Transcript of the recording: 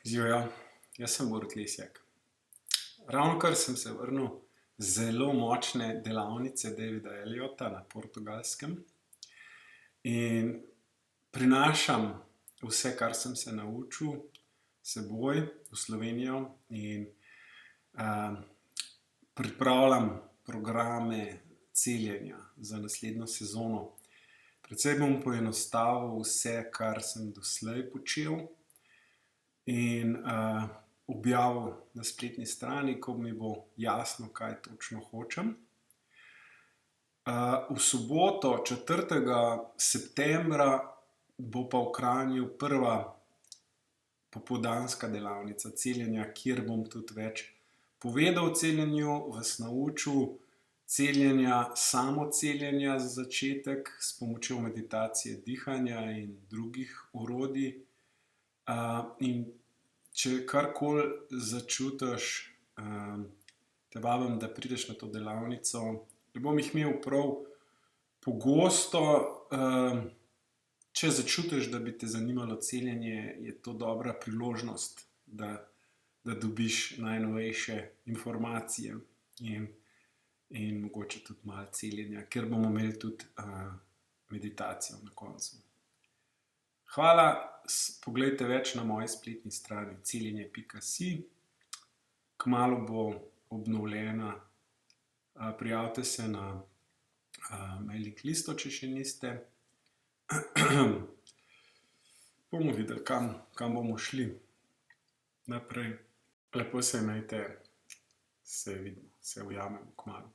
Živjo, jaz sem Borut Lesjak. Ravnokar sem se vrnil z zelo močne delavnice Davida Elliotta na Portugalskem in prinašam vse, kar sem se naučil, s seboj v Slovenijo in pripravljam programe celjenja za naslednjo sezono. Precej bom poenostavil vse, kar sem doslej počel, in objavil na spletni strani, ko mi bo jasno, kaj točno hočem. V soboto, 4. septembra, bo pa v Kranju prva popoldanska delavnica celjenja, kjer bom tudi več povedal o celjenju, vas naučil celjenja, samoceljenja za začetek s pomočjo meditacije dihanja in drugih orodij. In če karkoli začutiš, te vabim, da prideš na to delavnico. Ne bom jih imel prav pogosto. Če začutiš, da bi te zanimalo celjenje, je to dobra priložnost, da dobiš najnovejše informacije in mogoče tudi malo celjenja, ker bomo imeli tudi meditacijo na koncu. Hvala, poglejte več na moji spletni strani celjenje.si. Kmalu bo obnovljena, prijavite se na mailing listo, če še niste. Bomo videli, kam bomo šli naprej. Lepo se imejte, se vidimo, se ujamemo kmalu.